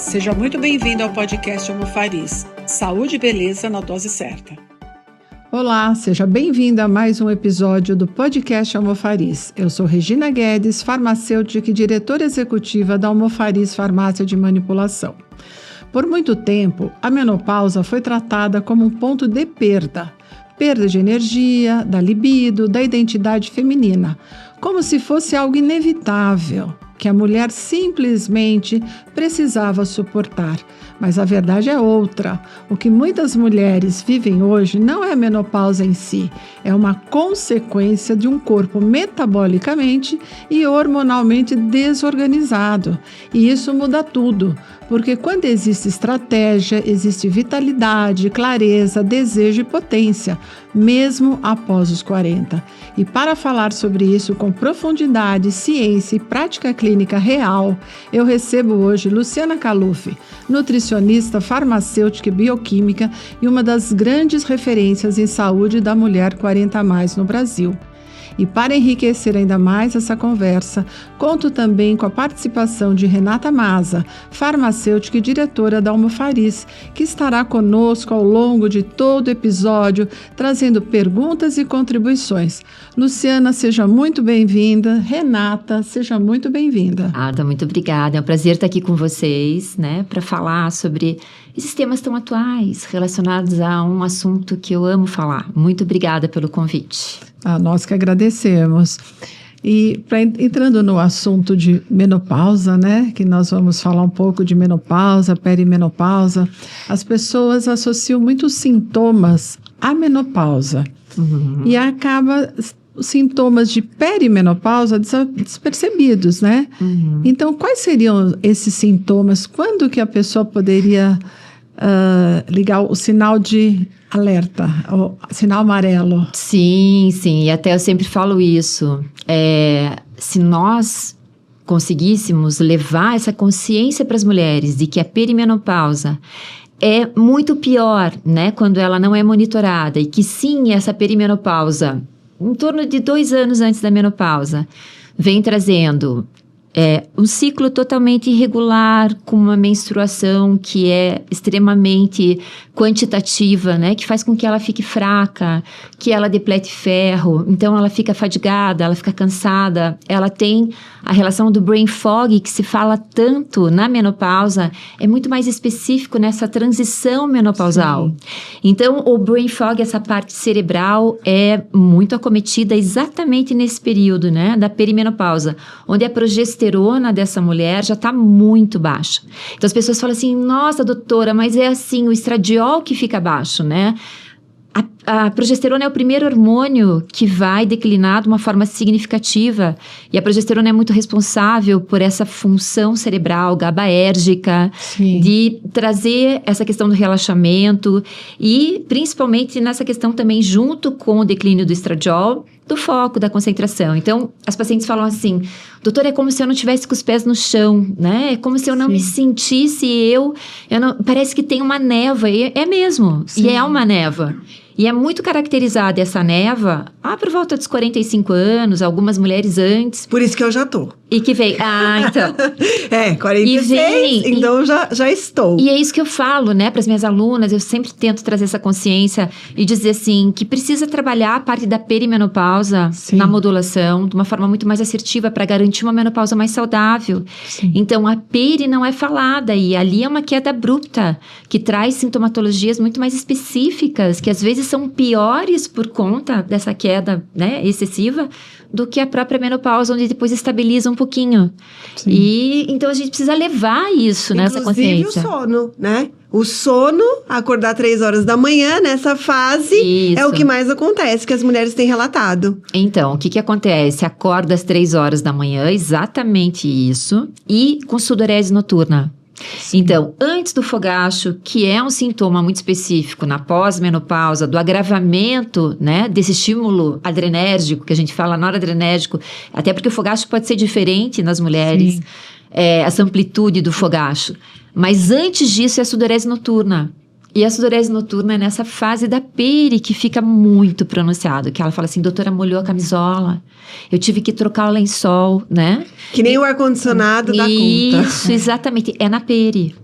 Seja muito bem-vindo ao podcast Almofariz. Saúde e beleza na dose certa. Olá, seja bem-vindo a mais um episódio do podcast Almofariz. Eu sou Regina Guedes, farmacêutica e diretora executiva da Almofariz Farmácia de Manipulação. Por muito tempo, a menopausa foi tratada como um ponto de perda de energia, da libido, da identidade feminina, como se fosse algo inevitável, que a mulher simplesmente precisava suportar. Mas a verdade é outra. O que muitas mulheres vivem hoje não é a menopausa em si, é uma consequência de um corpo metabolicamente e hormonalmente desorganizado. E isso muda tudo, porque quando existe estratégia, existe vitalidade, clareza, desejo e potência, mesmo após os 40. E para falar sobre isso com profundidade, ciência e prática clínica real, eu recebo hoje Luciana Caluffi, nutricionista, farmacêutica e bioquímica e uma das grandes referências em saúde da mulher 40+ no Brasil. E para enriquecer ainda mais essa conversa, conto também com a participação de Renata Maza, farmacêutica e diretora da Almofariz, que estará conosco ao longo de todo o episódio, trazendo perguntas e contribuições. Luciana, seja muito bem-vinda. Renata, seja muito bem-vinda. Muito obrigada. É um prazer estar aqui com vocês, para falar sobre esses temas tão atuais, relacionados a um assunto que eu amo falar. Muito obrigada pelo convite. Nós que agradecemos. E entrando no assunto de menopausa, que nós vamos falar um pouco de menopausa, perimenopausa, as pessoas associam muitos sintomas à menopausa. E acaba os sintomas de perimenopausa despercebidos, Então, quais seriam esses sintomas? Quando que a pessoa poderia ligar o sinal de alerta, o sinal amarelo? Sim, e até eu sempre falo isso. Se nós conseguíssemos levar essa consciência para as mulheres de que a perimenopausa é muito pior, quando ela não é monitorada, e que sim, essa perimenopausa, em torno de 2 anos antes da menopausa, vem trazendo um ciclo totalmente irregular, com uma menstruação que é extremamente quantitativa, que faz com que ela fique fraca, que ela deplete ferro, então ela fica fadigada, ela fica cansada, ela tem a relação do brain fog, que se fala tanto na menopausa, é muito mais específico nessa transição menopausal. Sim. Então, o brain fog, essa parte cerebral, é muito acometida exatamente nesse período, da perimenopausa, onde a progesterona dessa mulher já está muito baixa. Então, as pessoas falam assim, nossa, doutora, mas é assim, o estradiol que fica baixo, A progesterona é o primeiro hormônio que vai declinar de uma forma significativa, e a progesterona é muito responsável por essa função cerebral GABAérgica, de trazer essa questão do relaxamento e principalmente nessa questão também, junto com o declínio do estradiol, do foco, da concentração. Então, as pacientes falam assim, doutora, é como se eu não tivesse com os pés no chão, É como se eu não me sentisse parece que tem uma névoa, e é mesmo, e é uma névoa. E é muito caracterizada essa névoa por volta dos 45 anos, algumas mulheres antes. Por isso que eu já tô. E que vem, então. 46, então já estou. E é isso que eu falo, para as minhas alunas, eu sempre tento trazer essa consciência e dizer assim, que precisa trabalhar a parte da perimenopausa na modulação, de uma forma muito mais assertiva, para garantir uma menopausa mais saudável. Sim. Então, a peri não é falada, e ali é uma queda abrupta, que traz sintomatologias muito mais específicas, que às vezes são piores por conta dessa queda, excessiva, do que a própria menopausa, onde depois estabiliza um pouquinho. Sim. E então a gente precisa levar isso, nessa consciência. Inclusive o sono, O sono, acordar 3 horas da manhã, nessa fase, é o que mais acontece, que as mulheres têm relatado. Então, o que acontece? Acorda às 3 horas da manhã, exatamente isso, e com sudorese noturna. Sim. Então, antes do fogacho, que é um sintoma muito específico na pós-menopausa, do agravamento, desse estímulo adrenérgico, que a gente fala noradrenérgico, até porque o fogacho pode ser diferente nas mulheres, essa amplitude do fogacho. Mas antes disso é a sudorese noturna. E a sudorese noturna é nessa fase da peri que fica muito pronunciado, que ela fala assim, doutora, molhou a camisola, eu tive que trocar o lençol, Que nem o ar-condicionado dá conta. Isso, exatamente, é na peri.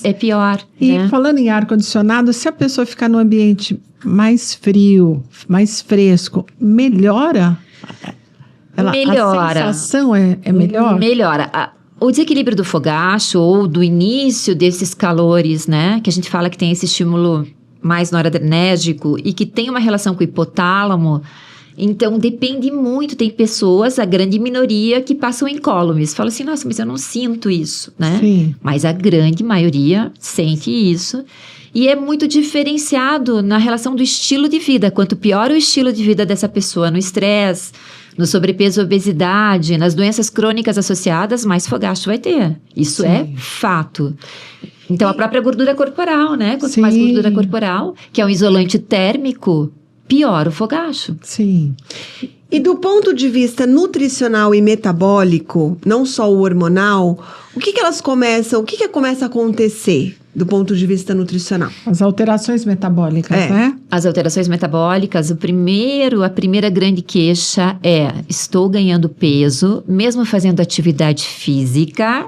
É pior. E né? falando em ar-condicionado, se a pessoa ficar num ambiente mais frio, mais fresco, melhora? Melhora. A sensação é melhor? Melhora. O desequilíbrio do fogacho ou do início desses calores, né? Que a gente fala que tem esse estímulo mais noradrenérgico e que tem uma relação com o hipotálamo. Então, depende muito. Tem pessoas, a grande minoria, que passam incólumes. Falam assim, nossa, mas eu não sinto isso, né? Sim. Mas a grande maioria sente isso. E é muito diferenciado na relação do estilo de vida. Quanto pior o estilo de vida dessa pessoa, no estresse, no sobrepeso, obesidade, nas doenças crônicas associadas, mais fogacho vai ter. Isso Sim. é fato. Então, a própria gordura corporal, né? Quanto Sim. mais gordura corporal, que é um isolante térmico, pior o fogacho. Sim. E do ponto de vista nutricional e metabólico, não só o hormonal, o que começa a acontecer do ponto de vista nutricional? As alterações metabólicas, né? As alterações metabólicas, a primeira grande queixa é: estou ganhando peso, mesmo fazendo atividade física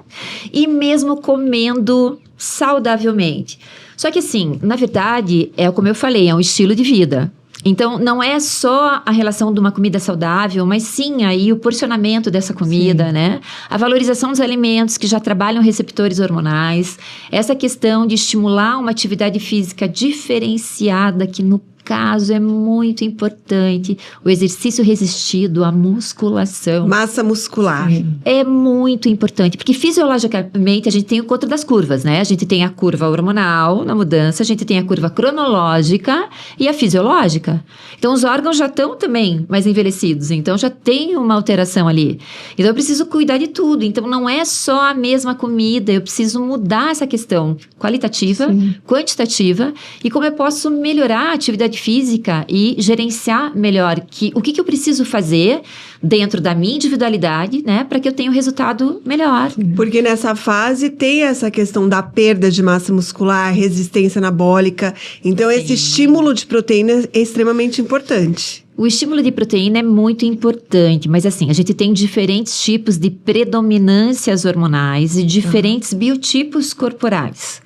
e mesmo comendo saudavelmente. Só que assim, na verdade, como eu falei, é um estilo de vida. Então, não é só a relação de uma comida saudável, mas sim aí o porcionamento dessa comida, né? A valorização dos alimentos que já trabalham receptores hormonais. Essa questão de estimular uma atividade física diferenciada, que no caso é muito importante. O exercício resistido, a musculação. Massa muscular. Sim. É muito importante, porque fisiologicamente a gente tem o conto das curvas, né? A gente tem a curva hormonal na mudança, a gente tem a curva cronológica e a fisiológica. Então, os órgãos já estão também mais envelhecidos, então já tem uma alteração ali. Então, eu preciso cuidar de tudo. Então, não é só a mesma comida, eu preciso mudar essa questão qualitativa, quantitativa, e como eu posso melhorar a atividade física e gerenciar melhor o que eu preciso fazer dentro da minha individualidade, né, para que eu tenha um resultado melhor. Porque nessa fase tem essa questão da perda de massa muscular, resistência anabólica. Então, esse estímulo de proteína é extremamente importante. O estímulo de proteína é muito importante, mas assim, a gente tem diferentes tipos de predominâncias hormonais e diferentes biotipos corporais.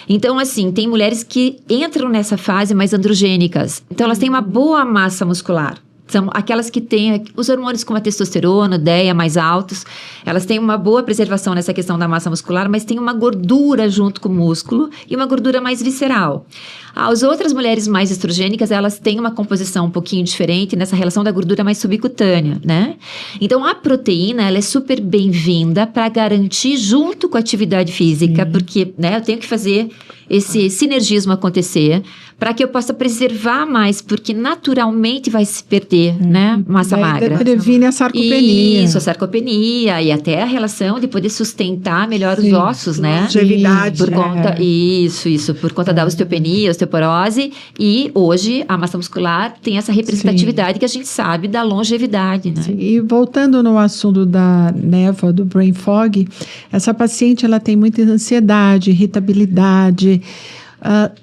Então, assim, tem mulheres que entram nessa fase mais androgênicas. Então, elas têm uma boa massa muscular. São aquelas que têm os hormônios como a testosterona, o DEA mais altos. Elas têm uma boa preservação nessa questão da massa muscular, mas tem uma gordura junto com o músculo e uma gordura mais visceral. As outras mulheres mais estrogênicas, elas têm uma composição um pouquinho diferente nessa relação da gordura mais subcutânea, né? Então, a proteína, ela é super bem-vinda para garantir junto com a atividade física, porque, né, eu tenho que fazer esse sinergismo acontecer para que eu possa preservar mais, porque naturalmente vai se perder, né, massa magra. Previne a sarcopenia. Isso, a sarcopenia e até a relação de poder sustentar melhor os ossos, né? Longevidade. Por conta, isso, por conta da osteopenia, osteoporose, e hoje a massa muscular tem essa representatividade que a gente sabe da longevidade, né? Sim. E voltando no assunto da névoa, do brain fog, essa paciente ela tem muita ansiedade, irritabilidade.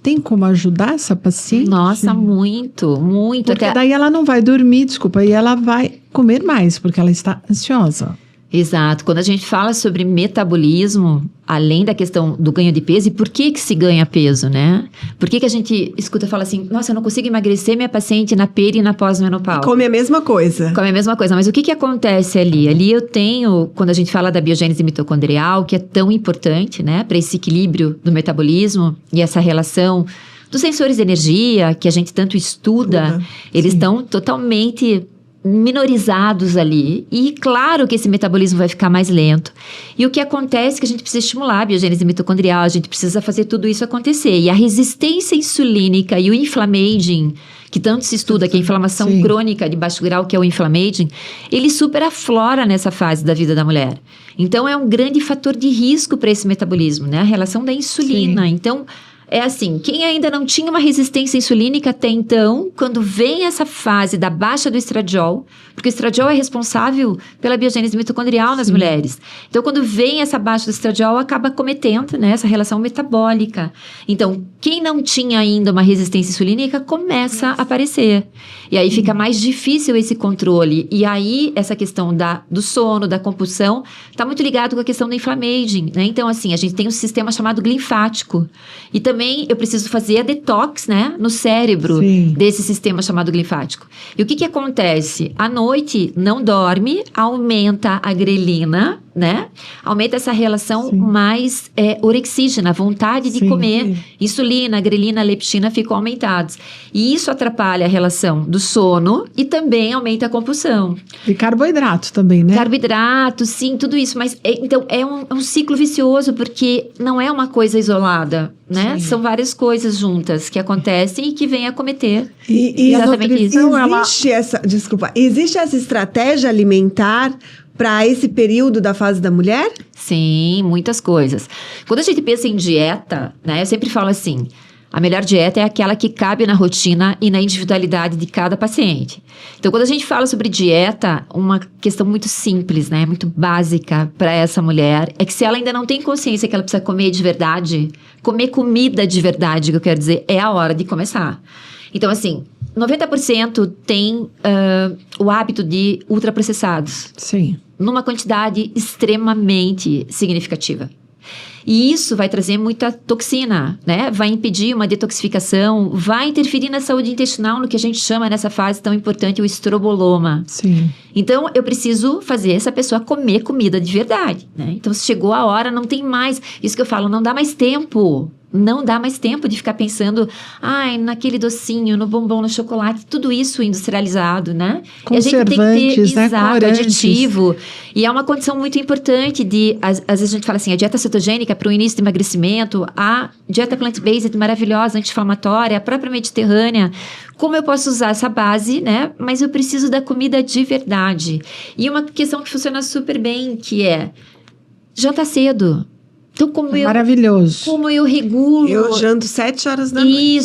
Tem como ajudar essa paciente? Nossa, muito. Porque daí ela não vai dormir, e ela vai comer mais, porque ela está ansiosa. Exato. Quando a gente fala sobre metabolismo, além da questão do ganho de peso, e por que se ganha peso, né? Por que a gente escuta e fala assim, nossa, eu não consigo emagrecer minha paciente na peri e na pós-menopausa? Come a mesma coisa. Come a mesma coisa, mas o que acontece ali? Ali eu tenho, quando a gente fala da biogênese mitocondrial, que é tão importante, né? Para esse equilíbrio do metabolismo e essa relação dos sensores de energia, que a gente tanto estuda, eles estão totalmente minorizados ali, e claro que esse metabolismo vai ficar mais lento. E o que acontece é que a gente precisa estimular a biogênese mitocondrial, a gente precisa fazer tudo isso acontecer. E a resistência insulínica e o inflammaging, que tanto se estuda, que é a inflamação crônica de baixo grau, que é o inflammaging, ele super aflora nessa fase da vida da mulher. Então, é um grande fator de risco para esse metabolismo, né? A relação da insulina. Então, é assim, quem ainda não tinha uma resistência insulínica até então, quando vem essa fase da baixa do estradiol, porque o estradiol é responsável pela biogênese mitocondrial nas mulheres. Então, quando vem essa baixa do estradiol, acaba cometendo, né, essa relação metabólica. Então, quem não tinha ainda uma resistência insulínica, começa a aparecer. E aí fica mais difícil esse controle. E aí, essa questão do sono, da compulsão, está muito ligado com a questão do inflammaging, né? Então, assim, a gente tem um sistema chamado linfático. E também eu preciso fazer a detox, né, no cérebro desse sistema chamado linfático. E o que acontece? À noite, não dorme, aumenta a grelina, né? Aumenta essa relação mais orexígena, vontade de comer. Insulina, grelina, leptina ficam aumentados. E isso atrapalha a relação do sono e também aumenta a compulsão. E carboidrato também, né? Carboidrato, sim, tudo isso. Mas, então, é um ciclo vicioso, porque não é uma coisa isolada, né? São várias coisas juntas que acontecem e que vêm a cometer. E exatamente isso. Existe essa estratégia alimentar para esse período da fase da mulher? Sim, muitas coisas. Quando a gente pensa em dieta, né, eu sempre falo assim, a melhor dieta é aquela que cabe na rotina e na individualidade de cada paciente. Então, quando a gente fala sobre dieta, uma questão muito simples, né, muito básica para essa mulher, é que se ela ainda não tem consciência que ela precisa comer de verdade, comer comida de verdade, que eu quero dizer, é a hora de começar. Então, assim, 90% tem o hábito de ultraprocessados. Sim. Numa quantidade extremamente significativa. E isso vai trazer muita toxina, né? Vai impedir uma detoxificação, vai interferir na saúde intestinal, no que a gente chama nessa fase tão importante, o estroboloma. Sim. Então, eu preciso fazer essa pessoa comer comida de verdade, né? Então, se chegou a hora, não tem mais. Isso que eu falo, não dá mais tempo. Não dá mais tempo de ficar pensando, naquele docinho, no bombom, no chocolate, tudo isso industrializado, né? Conservantes, e a gente tem que ter, né? Corantes. Aditivo. E é uma condição muito importante de, às vezes a gente fala assim, a dieta cetogênica para o início do emagrecimento, a dieta plant-based maravilhosa, anti-inflamatória, a própria mediterrânea. Como eu posso usar essa base, né? Mas eu preciso da comida de verdade. E uma questão que funciona super bem, que é jantar cedo. Então, maravilhoso. Como eu regulo... Eu janto 7 horas da noite.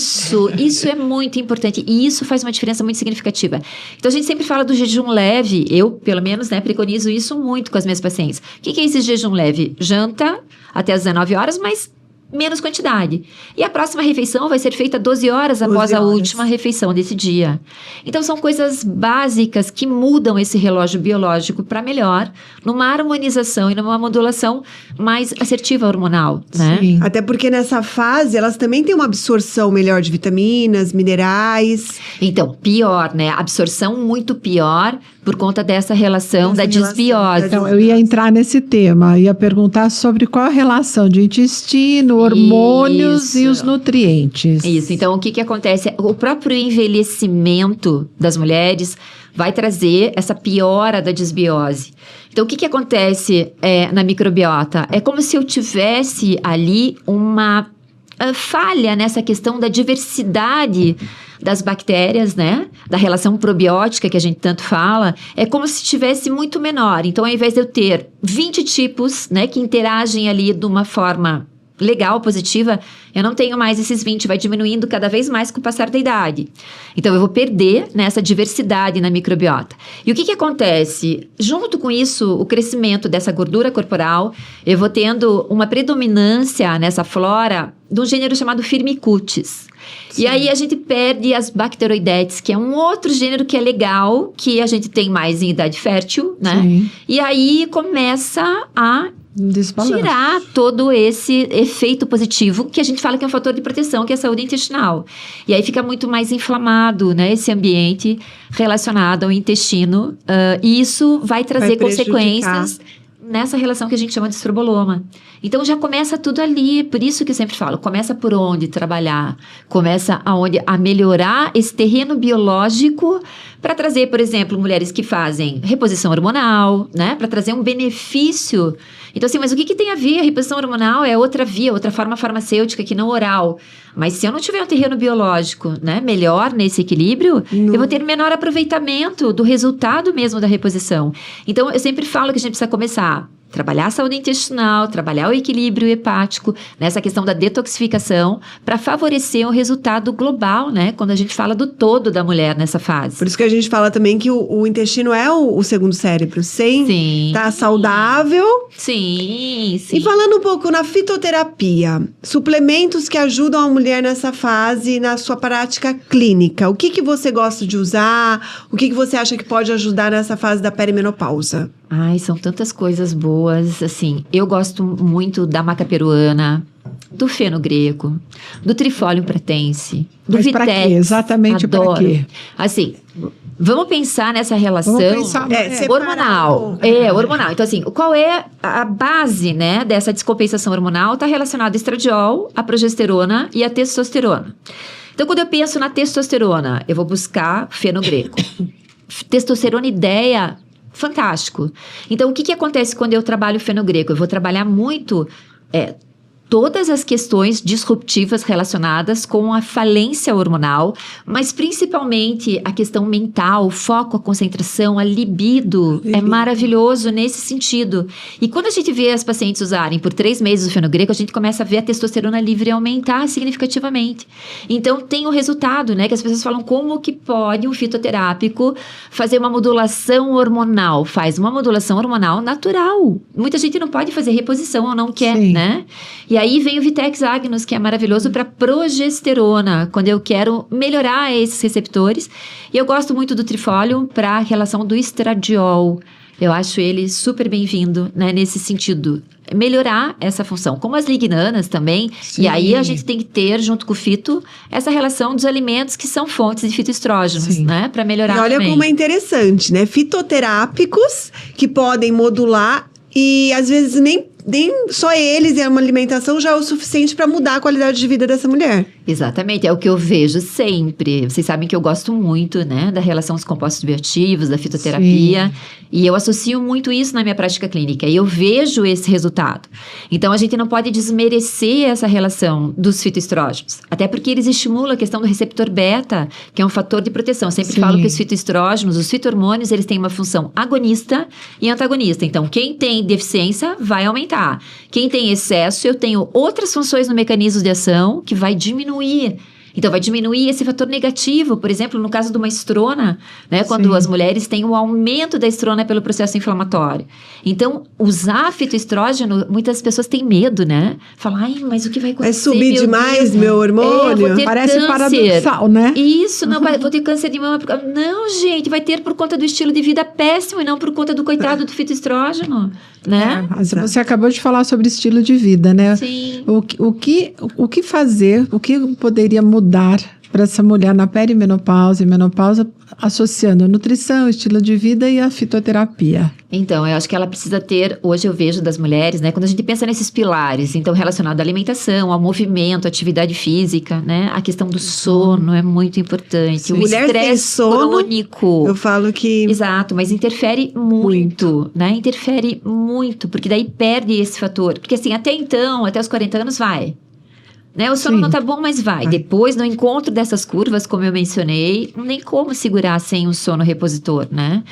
Isso é muito importante. E isso faz uma diferença muito significativa. Então, a gente sempre fala do jejum leve. Eu, pelo menos, né, preconizo isso muito com as minhas pacientes. O que é esse jejum leve? Janta até as 19 horas, mas menos quantidade. E a próxima refeição vai ser feita 12 horas após a última refeição desse dia. Então, são coisas básicas que mudam esse relógio biológico para melhor, numa harmonização e numa modulação mais assertiva hormonal, né? Sim. Até porque nessa fase, elas também têm uma absorção melhor de vitaminas, minerais. Então, pior, né? Absorção muito pior por conta dessa relação da disbiose. Então, eu ia entrar nesse tema, ia perguntar sobre qual a relação de intestino, hormônios e os nutrientes. Isso, então o que acontece? O próprio envelhecimento das mulheres vai trazer essa piora da disbiose. Então, o que acontece na microbiota? É como se eu tivesse ali uma falha nessa questão da diversidade das bactérias, né? Da relação probiótica que a gente tanto fala, é como se tivesse muito menor. Então, ao invés de eu ter 20 tipos, né, que interagem ali de uma forma legal, positiva, eu não tenho mais esses 20, vai diminuindo cada vez mais com o passar da idade. Então, eu vou perder nessa diversidade na microbiota. E o que acontece? Junto com isso, o crescimento dessa gordura corporal, eu vou tendo uma predominância nessa flora de um gênero chamado Firmicutes. Sim. E aí a gente perde as Bacteroidetes, que é um outro gênero que é legal, que a gente tem mais em idade fértil, né? Sim. E aí começa a tirar todo esse efeito positivo, que a gente fala que é um fator de proteção, que é a saúde intestinal. E aí fica muito mais inflamado, né, esse ambiente relacionado ao intestino. E isso vai trazer consequências nessa relação que a gente chama de estroboloma. Então, já começa tudo ali. Por isso que eu sempre falo, começa por onde trabalhar. Começa a melhorar esse terreno biológico para trazer, por exemplo, mulheres que fazem reposição hormonal, né? Para trazer um benefício. Então, assim, mas o que tem a ver? A reposição hormonal é outra via, outra forma farmacêutica que não oral. Mas se eu não tiver um terreno biológico, né, melhor nesse equilíbrio, eu vou ter menor aproveitamento do resultado mesmo da reposição. Então, eu sempre falo que a gente precisa começar trabalhar a saúde intestinal, trabalhar o equilíbrio hepático, nessa questão da detoxificação, para favorecer o resultado global, né? Quando a gente fala do todo da mulher nessa fase. Por isso que a gente fala também que o intestino é o segundo cérebro. Sem tá saudável. Sim. E falando um pouco na fitoterapia, suplementos que ajudam a mulher nessa fase, na sua prática clínica. O que você gosta de usar? O que você acha que pode ajudar nessa fase da perimenopausa? Ai, são tantas coisas boas, assim, eu gosto muito da maca peruana, do fenogreco, do trifolium pratense, do Mas pra vitex. quê? Exatamente pra quê? Assim, vamos pensar nessa relação hormonal. Hormonal. Então, assim, qual é a base, né, dessa descompensação hormonal? Está relacionada ao estradiol, a progesterona e a testosterona. Então, quando eu penso na testosterona, eu vou buscar fenogreco. Testosterona, ideia... fantástico. Então, o que acontece quando eu trabalho o fenogreco? Eu vou trabalhar muito todas as questões disruptivas relacionadas com a falência hormonal, mas principalmente a questão mental, o foco, a concentração, a libido. É maravilhoso nesse sentido. E quando a gente vê as pacientes usarem por 3 meses o fenogreco, a gente começa a ver a testosterona livre aumentar significativamente. Então, tem o resultado, né? Que as pessoas falam, como que pode um fitoterápico fazer uma modulação hormonal? Faz uma modulação hormonal natural. Muita gente não pode fazer reposição ou não quer, né? E aí vem o Vitex Agnus, que é maravilhoso para progesterona, quando eu quero melhorar esses receptores. E eu gosto muito do trifolium para a relação do estradiol. Eu acho ele super bem-vindo, né, nesse sentido. Melhorar essa função. Como as lignanas também. Sim. E aí a gente tem que ter, junto com o fito, essa relação dos alimentos que são fontes de fitoestrógenos, né? Para melhorar também. E olha como é interessante, né? Fitoterápicos que podem modular e às vezes nem só eles e uma alimentação já é o suficiente para mudar a qualidade de vida dessa mulher. Exatamente, é o que eu vejo sempre. Vocês sabem que eu gosto muito, né, da relação dos compostos bioativos, da fitoterapia. Sim. E eu associo muito isso na minha prática clínica. E eu vejo esse resultado. Então, a gente não pode desmerecer essa relação dos fitoestrógenos. Até porque eles estimulam a questão do receptor beta, que é um fator de proteção. Eu sempre falo que os fitoestrógenos, os fitohormônios, eles têm uma função agonista e antagonista. Então, quem tem deficiência vai aumentar. Quem tem excesso, eu tenho outras funções no mecanismo de ação que vai diminuir. Então, vai diminuir esse fator negativo, por exemplo, no caso de uma estrona, né? Quando as mulheres têm um aumento da estrona pelo processo inflamatório. Então, usar fitoestrógeno, muitas pessoas têm medo, né? Falam, ai, mas o que vai acontecer? Vai subir demais meu hormônio? Vou ter Parece câncer. paradoxal, né? Isso, não, vou ter câncer de mama. Não, gente, vai ter por conta do estilo de vida péssimo e não por conta do coitado do fitoestrógeno, né? Você acabou de falar sobre estilo de vida, né? Sim. O que fazer, o que poderia mudar para essa mulher na perimenopausa e menopausa, associando a nutrição, estilo de vida e a fitoterapia? Então, eu acho que ela precisa ter, hoje eu vejo das mulheres, né, quando a gente pensa nesses pilares, então relacionado à alimentação, ao movimento, à atividade física, né, a questão do sono é muito importante. Se o mulher tem sono, crônico. Eu falo que... Exato, mas interfere muito, né, interfere muito, porque daí perde esse fator, porque assim, até então, até os 40 anos vai. Né? O sono não tá bom, mas vai. Depois, no encontro dessas curvas, como eu mencionei, não tem como segurar sem um sono repositor, né?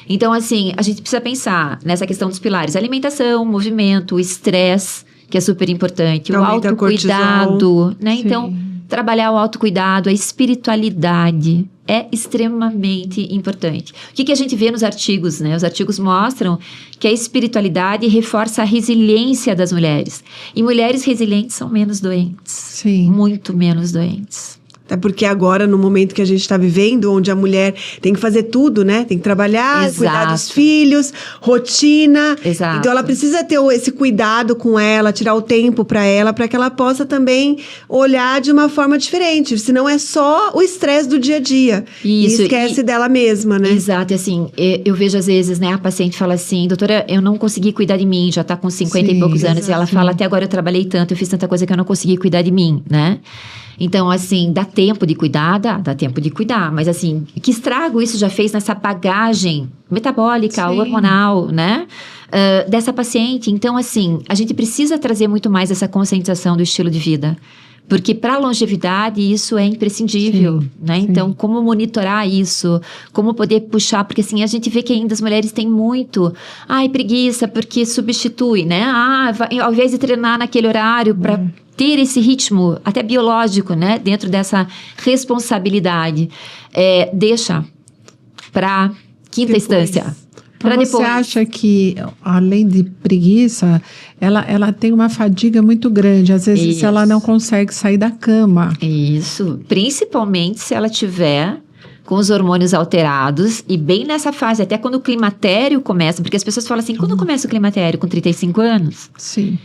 Então, assim, a gente precisa pensar nessa questão dos pilares. Alimentação, movimento, estresse, que é super importante. O autocuidado, né? Então, trabalhar o autocuidado, a espiritualidade é extremamente importante. O que a gente vê nos artigos, né? Os artigos mostram que a espiritualidade reforça a resiliência das mulheres. E mulheres resilientes são menos doentes. Sim. Muito menos doentes. Até porque agora, no momento que a gente está vivendo, onde a mulher tem que fazer tudo, né? Tem que trabalhar, cuidar dos filhos, rotina. Exato. Então, ela precisa ter esse cuidado com ela, tirar o tempo para ela, para que ela possa também olhar de uma forma diferente. Senão é só o estresse do dia a dia. Isso, e esquece dela mesma, né? Exato. E assim, eu vejo às vezes, né? A paciente fala assim, doutora, eu não consegui cuidar de mim, já tá com 50 e poucos anos. E ela fala, até agora eu trabalhei tanto, eu fiz tanta coisa que eu não consegui cuidar de mim, né? Então, assim, dá tempo de cuidar? Dá tempo de cuidar. Mas, assim, que estrago isso já fez nessa bagagem metabólica, hormonal, né? Dessa paciente. Então, assim, a gente precisa trazer muito mais essa conscientização do estilo de vida. Porque para a longevidade isso é imprescindível, Sim, né? sim. Então, como monitorar isso? Como poder puxar? Porque assim, a gente vê que ainda as mulheres têm muito, preguiça, porque substitui, né? Ao invés de treinar naquele horário para ter esse ritmo, até biológico, né? Dentro dessa responsabilidade, deixa para quinta Depois. instância. Pra Você acha que, além de preguiça, ela tem uma fadiga muito grande? Às vezes Isso. ela não consegue sair da cama. Isso, principalmente se ela tiver com os hormônios alterados e bem nessa fase, até quando o climatério começa, porque as pessoas falam assim, quando começa o climatério? Com 35 anos? Sim.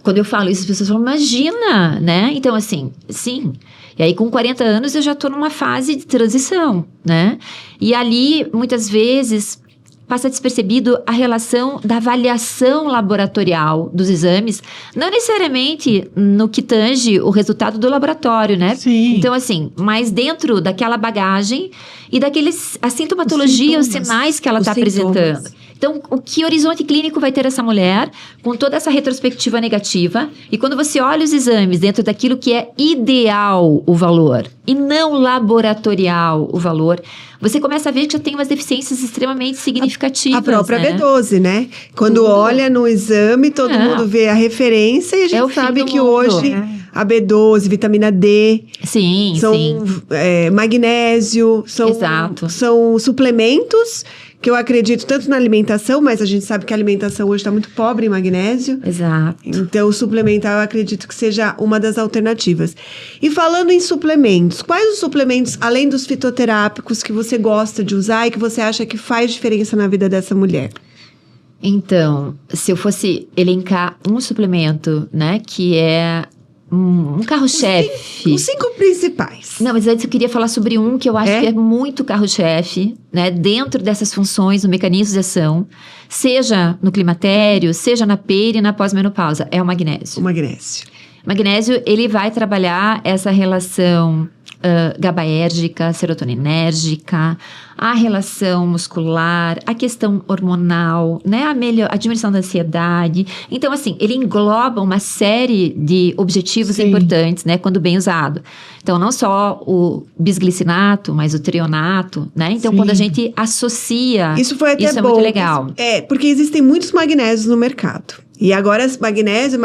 Quando eu falo isso, as pessoas falam, imagina, né? Então, assim, sim. E aí, com 40 anos, eu já estou numa fase de transição, né? E ali, muitas vezes, passa despercebido a relação da avaliação laboratorial dos exames, não necessariamente no que tange o resultado do laboratório, né? Sim. Então, assim, mas dentro daquela bagagem e a sintomatologia, os sinais que ela está apresentando. Então, o que horizonte clínico vai ter essa mulher com toda essa retrospectiva negativa? E quando você olha os exames dentro daquilo que é ideal o valor e não laboratorial o valor, você começa a ver que já tem umas deficiências extremamente significativas. A própria né? B12, né? Quando Tudo. olha no exame, todo mundo vê a referência e a gente o fim sabe do que mundo. hoje a B12, vitamina D, Sim, são sim. magnésio, Exato. são suplementos que eu acredito tanto na alimentação, mas a gente sabe que a alimentação hoje está muito pobre em magnésio. Exato. Então, suplementar eu acredito que seja uma das alternativas. E falando em suplementos, quais os suplementos, além dos fitoterápicos, que você gosta de usar e que você acha que faz diferença na vida dessa mulher? Então, se eu fosse elencar um suplemento, né, que é um carro-chefe. Os 5 principais. Não, mas antes eu queria falar sobre um que eu acho que é muito carro-chefe, né? Dentro dessas funções, no mecanismo de ação, seja no climatério, seja na peri e na pós-menopausa, é o magnésio. O magnésio. Magnésio, ele vai trabalhar essa relação GABAérgica, serotoninérgica, a relação muscular, a questão hormonal, né? A diminuição da ansiedade. Então, assim, ele engloba uma série de objetivos importantes, né? Quando bem usado. Então, não só o bisglicinato, mas o trionato, né? Então, quando a gente associa, isso foi até isso bom. É muito legal. Porque existem muitos magnésios no mercado. E agora, magnésio,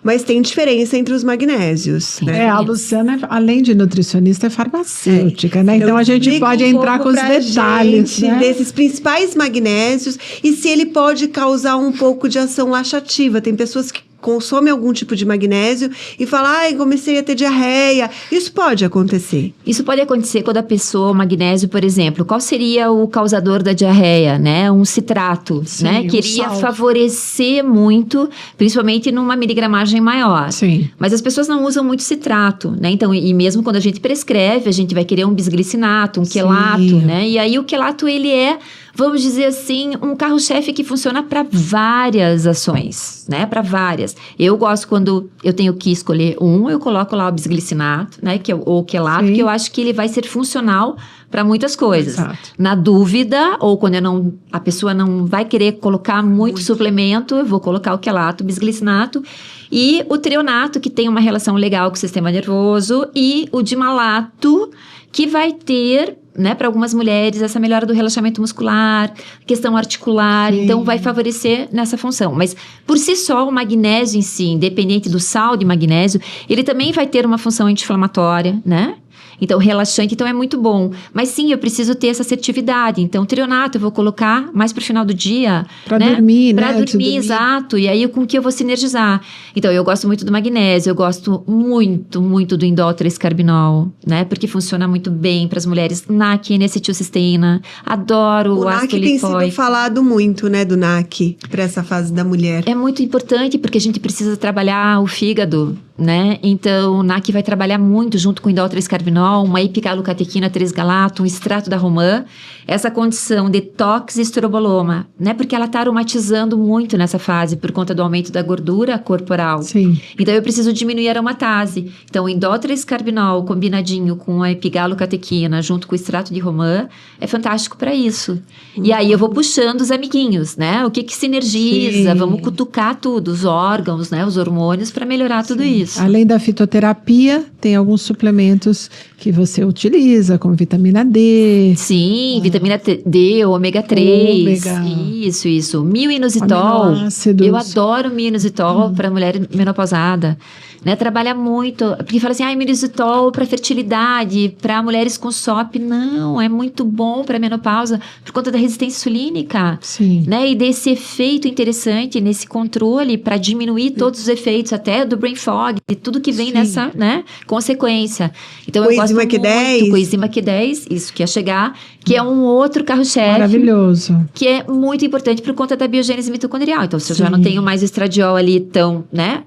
mas tem diferença entre os magnésios. Né? A Luciana, além de nutricionista, é farmacêutica, né? Então, a gente pode entrar com os detalhes, né? Desses principais magnésios e se ele pode causar um pouco de ação laxativa. Tem pessoas que consomem algum tipo de magnésio e falam, comecei a ter diarreia. Isso pode acontecer. Isso pode acontecer quando a pessoa, o magnésio, por exemplo, qual seria o causador da diarreia, né? Um citrato, né? Que iria favorecer muito, principalmente numa miligramagem maior. Sim. Mas as pessoas não usam muito citrato, né? Então, e mesmo quando a gente prescreve, a gente vai querer um bisglicinato, um quelato, né? E aí o quelato, ele é, vamos dizer assim, um carro-chefe que funciona para várias ações, né? Para várias. Eu gosto quando eu tenho que escolher eu coloco lá o bisglicinato, né? Que é o quelato, que eu acho que ele vai ser funcional para muitas coisas. Exato. Na dúvida, ou quando a pessoa não vai querer colocar muito suplemento, eu vou colocar o quelato, o bisglicinato e o trionato, que tem uma relação legal com o sistema nervoso, e o dimalato, que vai ter, né, para algumas mulheres, essa melhora do relaxamento muscular, questão articular, então vai favorecer nessa função. Mas, por si só, o magnésio em si, independente do sal de magnésio, ele também vai ter uma função anti-inflamatória, né? Então, relaxante, então é muito bom. Mas sim, eu preciso ter essa assertividade. Então, trionato eu vou colocar mais pro final do dia. Pra dormir, né? Pra dormir, exato. E aí, com que eu vou sinergizar? Então, eu gosto muito do magnésio, eu gosto muito, muito do indol 3-carbinol, né? Porque funciona muito bem para as mulheres. NAC, N-acetilcisteína. Adoro o ácido tem lipoico. sido falado muito, né, do NAC, para essa fase da mulher. É muito importante, porque a gente precisa trabalhar o fígado, né? Então, o NAC vai trabalhar muito junto com o indol 3-carbinol, uma epigalocatequina 3-galato, um extrato da romã, essa condição detox e estroboloma, né? Porque ela está aromatizando muito nessa fase por conta do aumento da gordura corporal. Sim. Então, eu preciso diminuir a aromatase. Então, o indol 3-carbinol combinadinho com a epigalocatequina junto com o extrato de romã é fantástico para isso. E aí, eu vou puxando os amiguinhos, né? O que sinergiza? Vamos cutucar tudo, os órgãos, né? Os hormônios para melhorar tudo isso. Isso. Além da fitoterapia, tem alguns suplementos que você utiliza, como vitamina D. Sim, vitamina D, ômega 3. Ômega. Isso. Mio-inositol. Aminoácidos. Eu adoro mio-inositol para mulher menopausada. Né? Trabalha muito. Porque fala assim, mio-inositol para fertilidade, para mulheres com SOP. Não, é muito bom para menopausa, por conta da resistência insulínica. Sim. Né? E desse efeito interessante, nesse controle, para diminuir todos os efeitos, até do brain fog, de tudo que vem Sim. nessa, né, consequência. Então, eu Coenzima gosto muito, coenzima Q10, isso que ia chegar, que é um outro carro-chefe. Maravilhoso. Que é muito importante por conta da biogênese mitocondrial. Então, se eu já Sim. não tenho mais estradiol ali tão, né,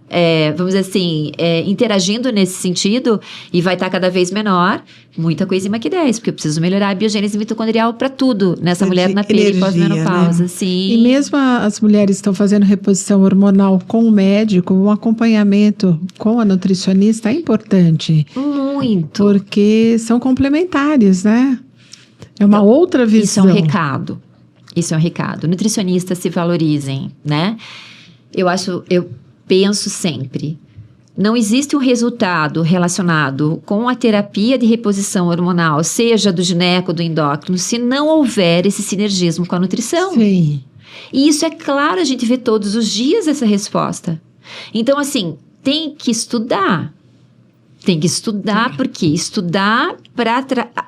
vamos dizer assim, interagindo nesse sentido, e vai estar cada vez menor, muita coenzima Q10, porque eu preciso melhorar a biogênese mitocondrial para tudo, nessa mulher na peri pós-menopausa. Né? Sim. E mesmo as mulheres estão fazendo reposição hormonal com o médico, um acompanhamento com a nutricionista é importante. Muito. Porque são complementares, né? É uma outra visão. Isso é um recado. Isso é um recado. Nutricionistas se valorizem, né? Eu penso sempre, não existe um resultado relacionado com a terapia de reposição hormonal, seja do gineco ou do endócrino, se não houver esse sinergismo com a nutrição. Sim. E isso é claro, a gente vê todos os dias essa resposta. Então, assim, tem que estudar. Tem que estudar, porque estudar para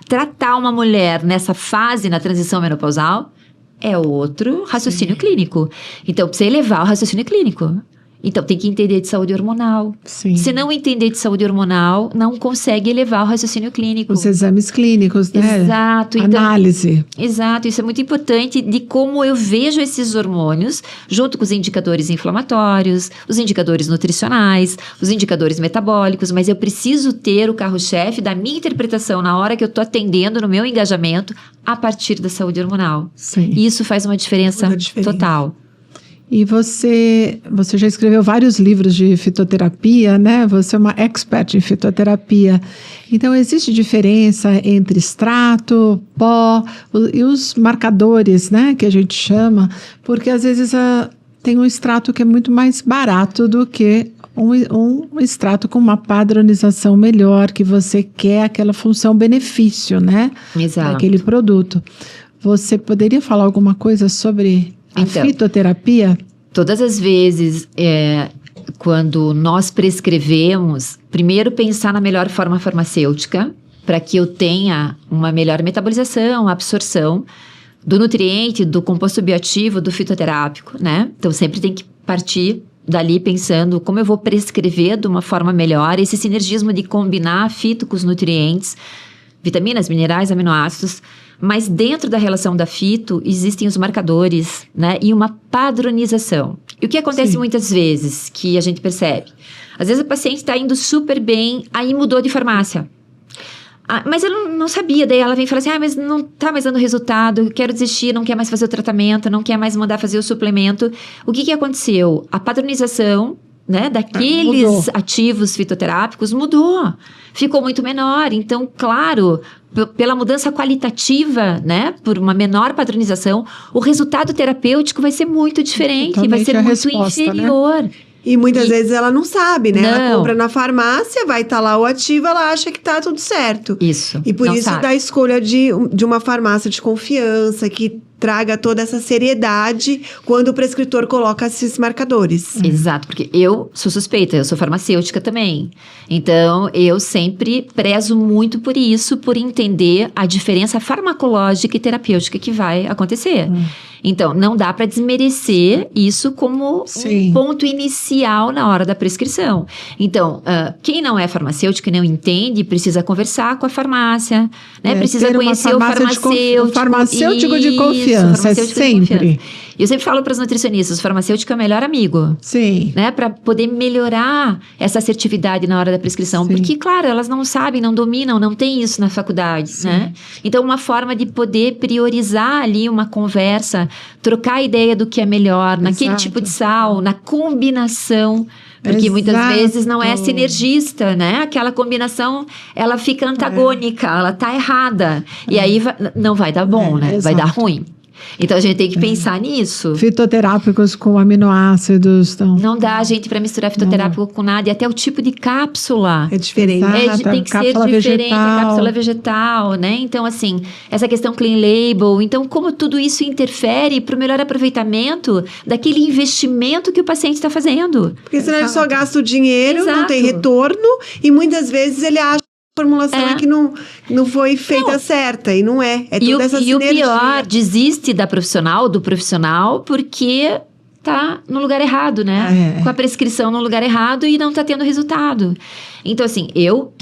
tratar uma mulher nessa fase, na transição menopausal, é outro raciocínio clínico. Então, precisa elevar o raciocínio clínico. Então, tem que entender de saúde hormonal. Sim. Se não entender de saúde hormonal, não consegue elevar o raciocínio clínico. Os exames clínicos, né? Exato. Então, análise. Exato, isso é muito importante de como eu vejo esses hormônios, junto com os indicadores inflamatórios, os indicadores nutricionais, os indicadores metabólicos, mas eu preciso ter o carro-chefe da minha interpretação na hora que eu estou atendendo no meu engajamento a partir da saúde hormonal. Sim. E isso faz uma diferença total. E você já escreveu vários livros de fitoterapia, né? Você é uma expert em fitoterapia. Então, existe diferença entre extrato, pó e os marcadores, né? Que a gente chama, porque às vezes tem um extrato que é muito mais barato do que um extrato com uma padronização melhor, que você quer aquela função-benefício, né? Exato. Daquele produto. Você poderia falar alguma coisa sobre a fitoterapia? Todas as vezes, quando nós prescrevemos, primeiro pensar na melhor forma farmacêutica, para que eu tenha uma melhor metabolização, absorção do nutriente, do composto bioativo, do fitoterápico, né? Então, sempre tem que partir dali pensando como eu vou prescrever de uma forma melhor, esse sinergismo de combinar fito com os nutrientes, vitaminas, minerais, aminoácidos. Mas dentro da relação da fito, existem os marcadores, né? E uma padronização. E o que acontece muitas vezes, que a gente percebe? Às vezes a paciente está indo super bem, aí mudou de farmácia. Mas ela não sabia, daí ela vem e fala assim, mas não está mais dando resultado, eu quero desistir, não quer mais fazer o tratamento, não quer mais mandar fazer o suplemento. O que aconteceu? A padronização, né, daqueles ativos fitoterápicos mudou, ficou muito menor. Então, claro, pela mudança qualitativa, né, por uma menor padronização, o resultado terapêutico vai ser muito diferente, vai ser muito inferior. Né? E muitas vezes ela não sabe, né? Não. Ela compra na farmácia, vai estar lá o ativo, ela acha que tá tudo certo. Isso. E por isso sabe. da escolha de uma farmácia de confiança, que traga toda essa seriedade quando o prescritor coloca esses marcadores. Exato, porque eu sou suspeita, eu sou farmacêutica também. Então, eu sempre prezo muito por isso, por entender a diferença farmacológica e terapêutica que vai acontecer. Então, não dá para desmerecer isso como um ponto inicial na hora da prescrição. Então, quem não é farmacêutico e não entende, precisa conversar com a farmácia, né? Precisa conhecer o farmacêutico. Farmacêutico de confiança, sempre. Eu sempre falo para os nutricionistas, o farmacêutico é o melhor amigo. Sim. Né? Para poder melhorar essa assertividade na hora da prescrição. Sim. Porque, claro, elas não sabem, não dominam, não tem isso na faculdade, né? Então, uma forma de poder priorizar ali uma conversa, trocar a ideia do que é melhor, naquele tipo de sal, na combinação. Porque muitas vezes não é sinergista, né? Aquela combinação, ela fica antagônica, ela tá errada. E aí não vai dar bom, né? Vai dar ruim. Então a gente tem que pensar nisso. Fitoterápicos com aminoácidos. Então... Não dá, gente, para misturar fitoterápico com nada. E até o tipo de cápsula. É diferente. Exato, Tem que ser cápsula diferente, vegetal. a cápsula vegetal, né? Então, assim, essa questão clean label. Então, como tudo isso interfere para o melhor aproveitamento daquele investimento que o paciente está fazendo. Porque senão ele só gasta o dinheiro, não Exato. tem retorno, e muitas vezes ele acha que a formulação é que não foi feita certa, e não é. É toda essa E o sinergia. pior, desiste do profissional, porque tá no lugar errado, né? Com a prescrição no lugar errado e não tá tendo resultado. Então, assim, eu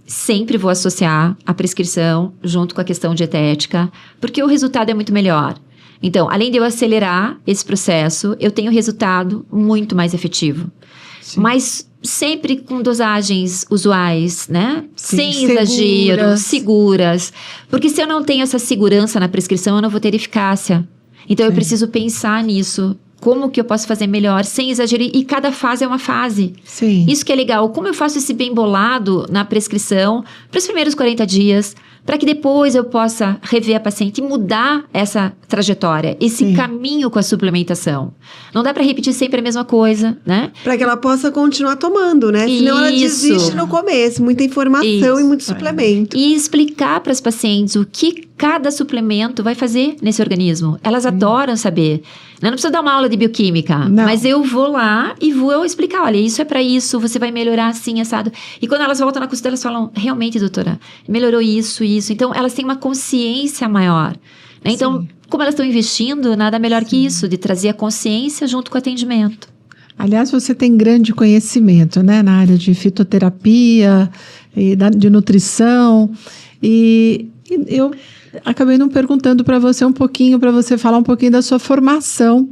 sempre vou associar a prescrição junto com a questão dietética, porque o resultado é muito melhor. Então, além de eu acelerar esse processo, eu tenho resultado muito mais efetivo. Sim. Mas sempre com dosagens usuais, né? Sim, sem exagero, seguras. Porque se eu não tenho essa segurança na prescrição, eu não vou ter eficácia. Então, eu preciso pensar nisso. Como que eu posso fazer melhor, sem exagero? E cada fase é uma fase. Sim. Isso que é legal. Como eu faço esse bem bolado na prescrição para os primeiros 40 dias, para que depois eu possa rever a paciente e mudar essa trajetória, esse caminho com a suplementação. Não dá para repetir sempre a mesma coisa, né? Para que ela possa continuar tomando, né? Senão ela desiste no começo. Muita informação e muito suplemento. E explicar para as pacientes o que cada suplemento vai fazer nesse organismo. Elas adoram saber. Não precisa dar uma aula de bioquímica, mas eu vou lá e vou explicar, olha, isso é para isso, você vai melhorar assim, assado. E quando elas voltam na consulta, elas falam, realmente, doutora, melhorou isso. Então, elas têm uma consciência maior. Né? Então, como elas estão investindo, nada melhor que isso, de trazer a consciência junto com o atendimento. Aliás, você tem grande conhecimento, né, na área de fitoterapia e de nutrição. E eu acabei não perguntando para você um pouquinho, para você falar um pouquinho da sua formação,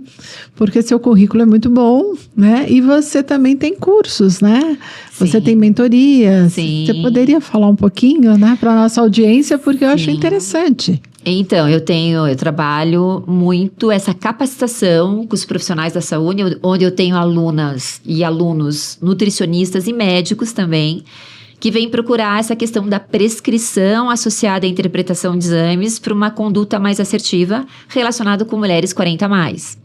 porque seu currículo é muito bom, né? E você também tem cursos, né? Sim. Você tem mentorias. Sim. Você poderia falar um pouquinho, né, para nossa audiência, porque eu acho interessante. Então, eu trabalho muito essa capacitação com os profissionais da saúde, onde eu tenho alunas e alunos nutricionistas e médicos também, que vem procurar essa questão da prescrição associada à interpretação de exames para uma conduta mais assertiva relacionada com mulheres 40+.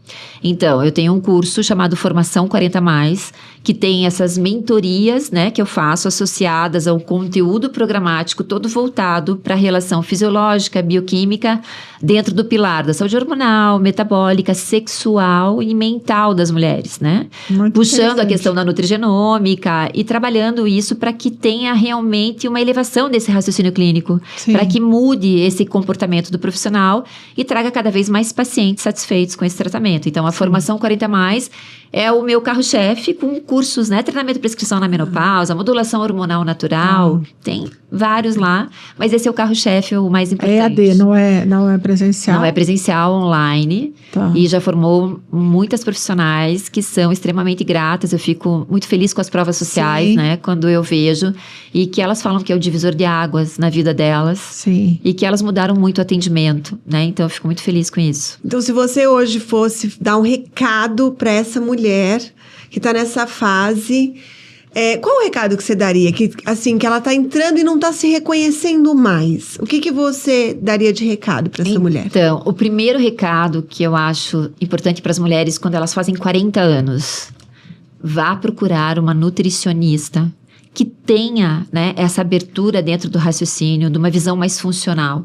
Então, eu tenho um curso chamado Formação 40+, que tem essas mentorias, né, que eu faço associadas a um conteúdo programático todo voltado para a relação fisiológica, bioquímica, dentro do pilar da saúde hormonal, metabólica, sexual e mental das mulheres, né? Muito puxando a questão da nutrigenômica e trabalhando isso para que tenha realmente uma elevação desse raciocínio clínico, para que mude esse comportamento do profissional e traga cada vez mais pacientes satisfeitos com esse tratamento. Então, a Formação 40+, é o meu carro-chefe com cursos, né? Treinamento de prescrição na menopausa, modulação hormonal natural, tem vários lá, mas esse é o carro-chefe, o mais importante. É EAD, não é presencial? Não, é presencial, online, e já formou muitas profissionais que são extremamente gratas, eu fico muito feliz com as provas sociais, né? Quando eu vejo, e que elas falam que é o divisor de águas na vida delas, e que elas mudaram muito o atendimento, né? Então, eu fico muito feliz com isso. Então, se você hoje fosse dar um recado para essa mulher que está nessa fase, qual o recado que você daria? Que ela está entrando e não está se reconhecendo mais. O que você daria de recado para essa mulher? Então, o primeiro recado que eu acho importante para as mulheres quando elas fazem 40 anos, vá procurar uma nutricionista que tenha, né, essa abertura dentro do raciocínio, de uma visão mais funcional,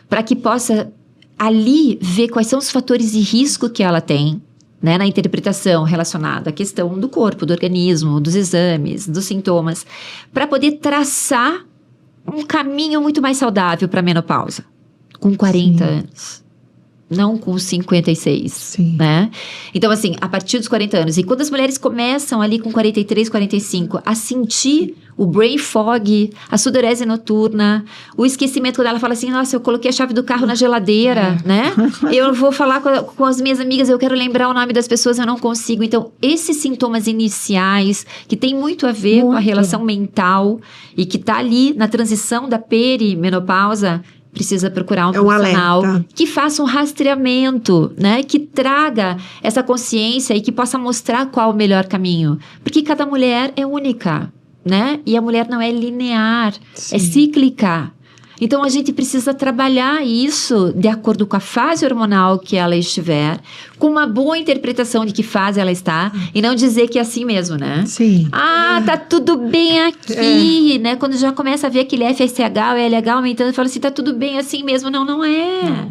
para que possa ali ver quais são os fatores de risco que ela tem, né, na interpretação relacionada à questão do corpo, do organismo, dos exames, dos sintomas, para poder traçar um caminho muito mais saudável para a menopausa, com 40 anos. Não com 56, né? Então, assim, a partir dos 40 anos. E quando as mulheres começam ali com 43, 45, a sentir o brain fog, a sudorese noturna, o esquecimento, quando ela fala assim, nossa, eu coloquei a chave do carro na geladeira, né? Eu vou falar com as minhas amigas, eu quero lembrar o nome das pessoas, eu não consigo. Então, esses sintomas iniciais, que tem muito a ver com a relação mental e que tá ali na transição da perimenopausa, precisa procurar um profissional que faça um rastreamento, né? Que traga essa consciência e que possa mostrar qual o melhor caminho. Porque cada mulher é única, né? E a mulher não é linear, é cíclica. Então, a gente precisa trabalhar isso de acordo com a fase hormonal que ela estiver, com uma boa interpretação de que fase ela está, e não dizer que é assim mesmo, né? Sim. Ah, tá tudo bem aqui, né? Quando já começa a ver aquele FSH, o LH aumentando, fala assim, tá tudo bem assim mesmo. Não, não é.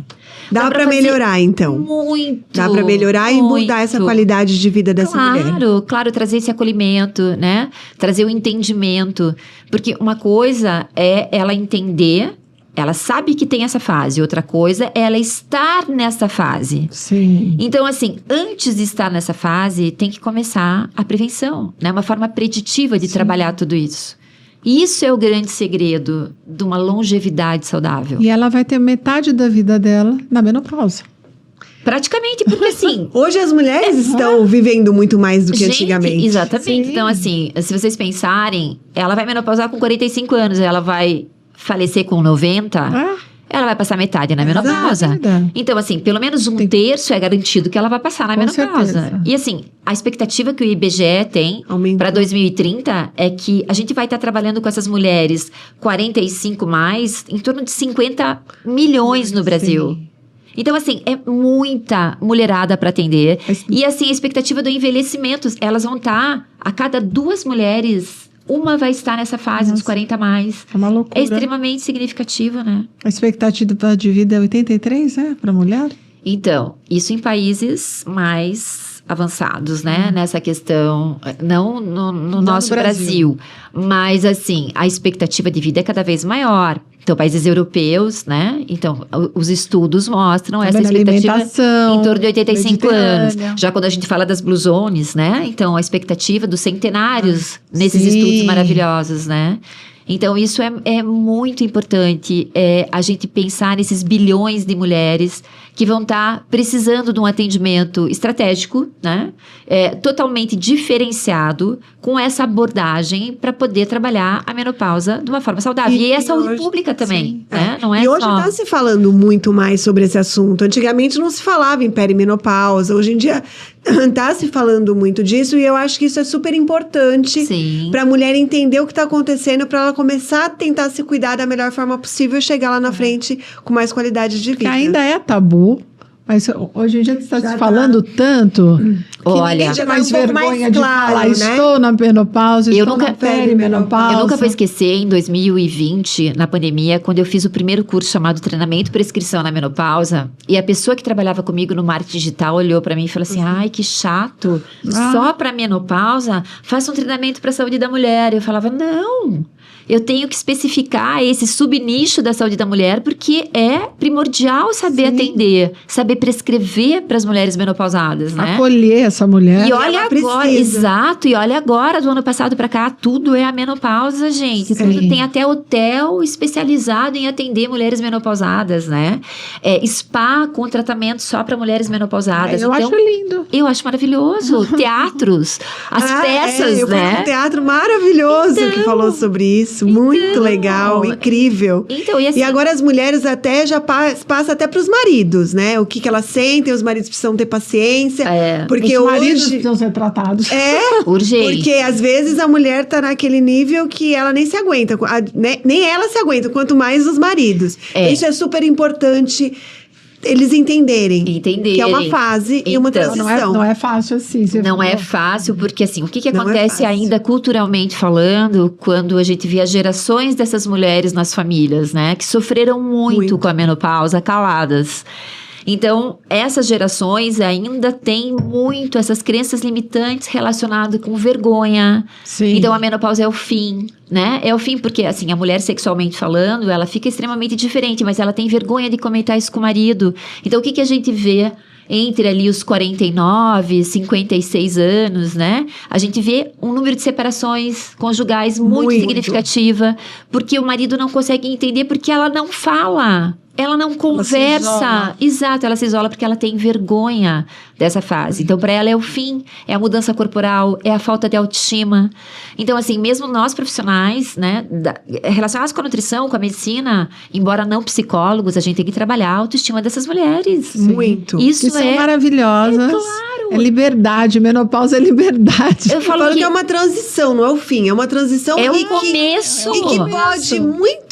Dá pra fazer melhorar, então. Muito. Dá pra melhorar e mudar essa qualidade de vida dessa mulher. Claro, trazer esse acolhimento, né? Trazer o entendimento. Porque uma coisa é ela entender, ela sabe que tem essa fase. Outra coisa é ela estar nessa fase. Sim. Então, assim, antes de estar nessa fase, tem que começar a prevenção, né? Uma forma preditiva de trabalhar tudo isso. Isso é o grande segredo de uma longevidade saudável. E ela vai ter metade da vida dela na menopausa. Praticamente, porque assim... Hoje as mulheres estão vivendo muito mais do que antigamente. Exatamente. Sim. Então, assim, se vocês pensarem, ela vai menopausar com 45 anos, ela vai falecer com 90... Ela vai passar metade na menopausa. Exato. Então, assim, pelo menos um terço é garantido que ela vai passar na Com menopausa. certeza. E assim, a expectativa que o IBGE tem Aumentou. para 2030 é que a gente vai estar trabalhando com essas mulheres 45 mais, em torno de 50 milhões no Brasil. Sim. Então, assim, é muita mulherada para atender. Mas- E, assim, a expectativa do envelhecimento, elas vão estar, a cada 2 mulheres, uma vai estar nessa fase dos 40 mais. É uma loucura. É extremamente significativo, né? A expectativa de vida é 83, para mulher? Então, isso em países mais avançados, né? Nessa questão, não no nosso Brasil. Mas, assim, a expectativa de vida é cada vez maior. Então, países europeus, né? Então, os estudos mostram essa Também na expectativa alimentação, em torno de 85 anos. mediterrânea. Já quando a gente fala das Blue Zones, né? Então, a expectativa dos centenários nesses sim. estudos maravilhosos, né? Então, isso é muito importante, a gente pensar nesses bilhões de mulheres que vão estar precisando de um atendimento estratégico, né? Totalmente diferenciado, com essa abordagem para poder trabalhar a menopausa de uma forma saudável. E a saúde hoje- pública também, né? Não é E hoje só... está se falando muito mais sobre esse assunto. Antigamente não se falava em perimenopausa. Hoje em dia está se falando muito disso. E eu acho que isso é super importante Sim. para a mulher entender o que está acontecendo, para ela começar a tentar se cuidar da melhor forma possível e chegar lá na frente com mais qualidade de Que vida. ainda é tabu, mas hoje em dia está se falando tanto que Olha, ninguém tem mais já tá um pouco vergonha mais de claro, falar, né? estou na menopausa, Eu estou nunca- na perimenopausa. Eu nunca vou esquecer, em 2020, na pandemia, quando eu fiz o primeiro curso chamado Treinamento e Prescrição na Menopausa, e a pessoa que trabalhava comigo no marketing digital olhou pra mim e falou assim, ai, que chato, só pra menopausa, faça um treinamento pra saúde da mulher. Eu falava, não, eu tenho que especificar esse subnicho da saúde da mulher, porque é primordial saber atender, saber prescrever para as mulheres menopausadas, né? Acolher essa mulher. E olha ela agora, precisa. exato, e olha agora, do ano passado pra cá, tudo é a menopausa, gente. Tudo tem até hotel especializado em atender mulheres menopausadas, né? Spa com tratamento só pra mulheres menopausadas. Eu Então, acho lindo. eu acho maravilhoso. Teatros, as peças, eu fui né? num teatro maravilhoso que falou sobre isso. Muito legal, incrível. Então, e assim, E agora as mulheres até já passam até para os maridos, né? O que elas sentem, os maridos precisam ter paciência. Porque Os maridos hoje... precisam ser tratados. urgente. Porque às vezes a mulher tá naquele nível que ela nem se aguenta, nem ela se aguenta, quanto mais os maridos. Isso é super importante eles entenderem. Que é uma fase e uma Então, transição. Não é fácil assim. você Não é falou. fácil, porque assim, o que Não é acontece fácil. ainda culturalmente falando, quando a gente vê as gerações dessas mulheres nas famílias, né? Que sofreram muito com a menopausa, caladas. Então, essas gerações ainda têm muito essas crenças limitantes relacionadas com vergonha. Sim. Então, a menopausa é o fim, né? É o fim porque, assim, a mulher sexualmente falando, ela fica extremamente diferente, mas ela tem vergonha de comentar isso com o marido. Então, o que a gente vê entre ali os 49, 56 anos, né? A gente vê um número de separações conjugais muito significativa, porque o marido não consegue entender porque ela não fala. Ela não conversa. Exato, ela se isola porque ela tem vergonha dessa fase. Então, para ela é o fim, é a mudança corporal, é a falta de autoestima. Então, assim, mesmo nós profissionais, né, relacionados com a nutrição, com a medicina, embora não psicólogos, a gente tem que trabalhar a autoestima dessas mulheres. Muito. Isso Que são é maravilhosas. claro. É liberdade. Menopausa é liberdade. Eu falo que é uma transição, não é o fim. É uma transição é o e começo. e que pode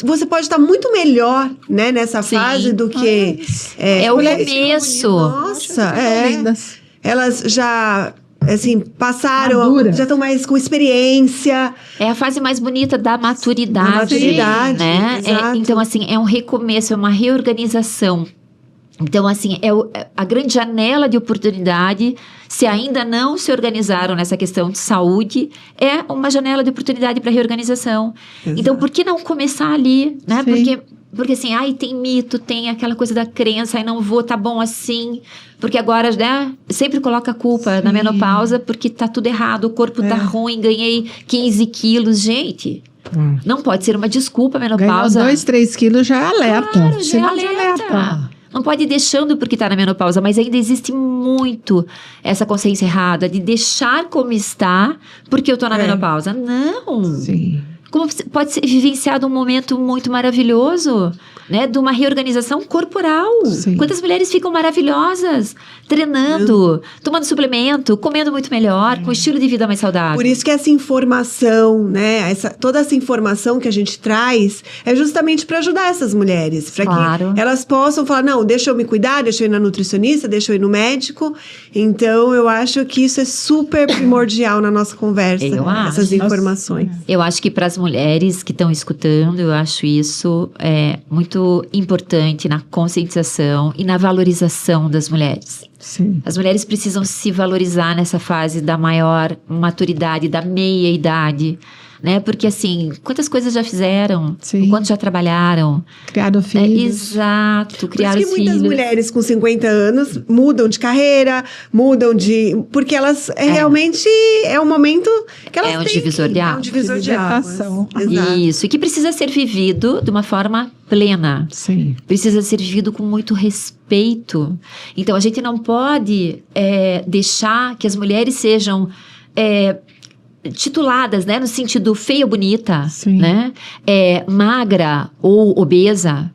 você pode estar muito melhor, né, nessa Sim. fase do que... É o mulheres- começo. Nossa, Lindas. elas já, assim, passaram, Maduras. já estão mais com experiência. É a fase mais bonita da maturidade. Da maturidade, né? exato. Então, assim, é um recomeço, é uma reorganização. Então, assim, a grande janela de oportunidade, se ainda não se organizaram nessa questão de saúde, é uma janela de oportunidade para reorganização. Exato. Então, por que não começar ali, né? Sim. Porque assim, tem mito, tem aquela coisa da crença, não vou, tá bom assim. Porque agora, né, sempre coloca a culpa na menopausa porque tá tudo errado, o corpo tá ruim, ganhei 15 quilos. Gente, não pode ser uma desculpa a Ganhou menopausa. 2, 3 quilos já é alerta. Claro, já é Sinal de alerta. Não pode ir deixando porque está na menopausa, mas ainda existe muito essa consciência errada de deixar como está porque eu estou na menopausa. Não! Sim. Como pode ser vivenciado um momento muito maravilhoso, né? De uma reorganização corporal. Sim. Quantas mulheres ficam maravilhosas, treinando, tomando suplemento, comendo muito melhor, com estilo de vida mais saudável. Por isso que essa informação, né, toda essa informação que a gente traz é justamente para ajudar essas mulheres, para Claro. que elas possam falar, não, deixa eu me cuidar, deixa eu ir na nutricionista, deixa eu ir no médico. Então, eu acho que isso é super primordial na nossa conversa, Eu acho. essas informações. Eu acho que para as mulheres que estão escutando, eu acho isso muito importante na conscientização e na valorização das mulheres. Sim. As mulheres precisam se valorizar nessa fase da maior maturidade, da meia-idade, né? Porque, assim, quantas coisas já fizeram, Sim. o quanto já trabalharam. Criaram filhos. Exato, Por criaram isso que muitas filhos. mulheres com 50 anos mudam de carreira, porque elas realmente é um momento que elas É um têm divisor de É um águas. divisor de águas. Libertação. Exato. Isso, e que precisa ser vivido de uma forma plena. Sim. Precisa ser vivido com muito respeito. Então, a gente não pode deixar que as mulheres sejam tituladas, né, no sentido feia ou bonita, Sim. né, magra ou obesa,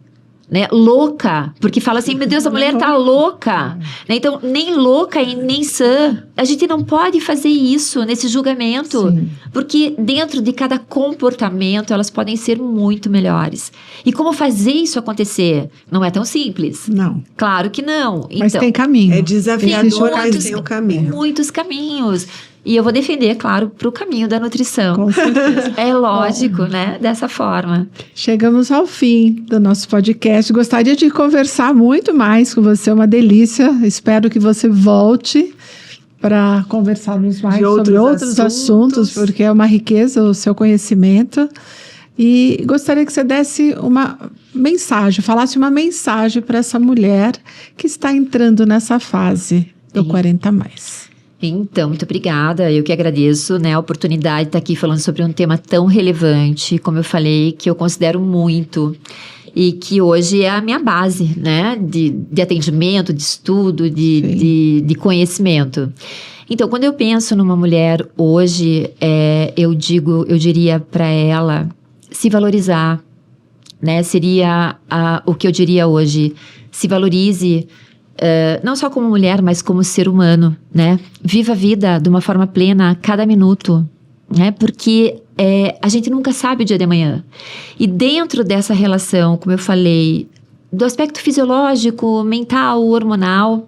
né, louca, porque fala assim, meu Deus, a mulher tá louca, né? Então, nem louca e nem sã, a gente não pode fazer isso nesse julgamento, Sim. porque dentro de cada comportamento elas podem ser muito melhores. E como fazer isso acontecer? Não é tão simples. Não. Claro que não. Mas Então, tem caminho. É desafiador, Existe um mas caminho. tem o caminho. muitos caminhos. E eu vou defender, claro, para o caminho da nutrição. Com certeza. É lógico, né? Dessa forma. Chegamos ao fim do nosso podcast. Gostaria de conversar muito mais com você, é uma delícia. Espero que você volte para conversarmos mais sobre outros assuntos, porque é uma riqueza o seu conhecimento. E gostaria que você desse uma mensagem, falasse uma mensagem para essa mulher que está entrando nessa fase do 40+. Então, muito obrigada. Eu que agradeço, né, a oportunidade de estar aqui falando sobre um tema tão relevante, como eu falei, que eu considero muito e que hoje é a minha base, né, de atendimento, de estudo, de conhecimento. Então, quando eu penso numa mulher hoje, eu diria para ela se valorizar, né, seria o que eu diria hoje, se valorize. Não só como mulher, mas como ser humano, né? Viva a vida de uma forma plena a cada minuto, né? Porque a gente nunca sabe o dia de amanhã. E dentro dessa relação, como eu falei, do aspecto fisiológico, mental, hormonal,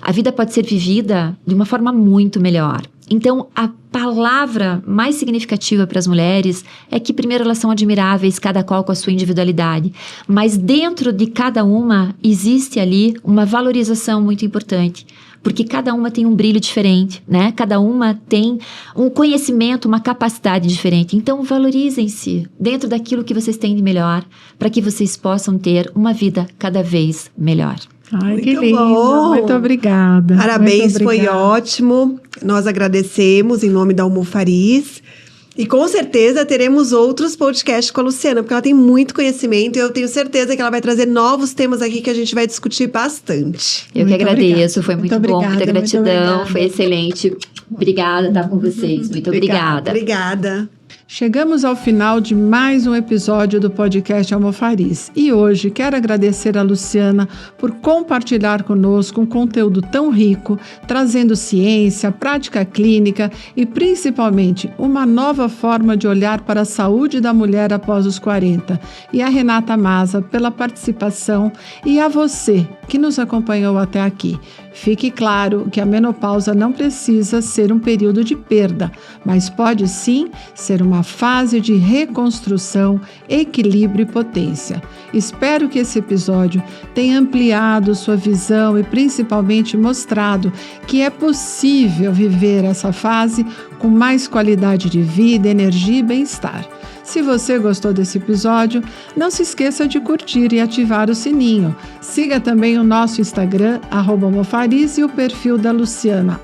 a vida pode ser vivida de uma forma muito melhor. Então, a palavra mais significativa para as mulheres é que, primeiro, elas são admiráveis, cada qual com a sua individualidade. Mas dentro de cada uma, existe ali uma valorização muito importante. Porque cada uma tem um brilho diferente, né? Cada uma tem um conhecimento, uma capacidade diferente. Então, valorizem-se dentro daquilo que vocês têm de melhor, para que vocês possam ter uma vida cada vez melhor. Ai, Muito que lindo. bom. Muito obrigada. Parabéns, Muito foi obrigada. ótimo. Nós agradecemos em nome da Almofariz. E com certeza teremos outros podcasts com a Luciana, porque ela tem muito conhecimento e eu tenho certeza que ela vai trazer novos temas aqui que a gente vai discutir bastante. Eu que Muito agradeço, obrigada. foi muito Muito bom, obrigada, muita muito gratidão, obrigada. foi excelente. Obrigada, estar com vocês. Muito obrigada. Obrigada. Chegamos ao final de mais um episódio do podcast Almofariz e hoje quero agradecer a Luciana por compartilhar conosco um conteúdo tão rico, trazendo ciência, prática clínica e principalmente uma nova forma de olhar para a saúde da mulher após os 40. E a Renata Maza pela participação e a você que nos acompanhou até aqui. Fique claro que a menopausa não precisa ser um período de perda, mas pode sim ser uma fase de reconstrução, equilíbrio e potência. Espero que esse episódio tenha ampliado sua visão e principalmente mostrado que é possível viver essa fase com mais qualidade de vida, energia e bem-estar. Se você gostou desse episódio, não se esqueça de curtir e ativar o sininho. Siga também o nosso Instagram, @Almofariz, e o perfil da Luciana,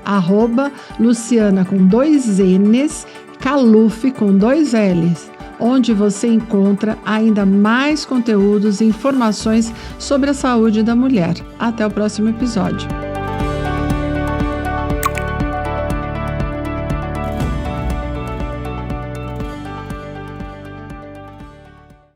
@Luciana com 2 N's, Caluf com 2 L's, onde você encontra ainda mais conteúdos e informações sobre a saúde da mulher. Até o próximo episódio.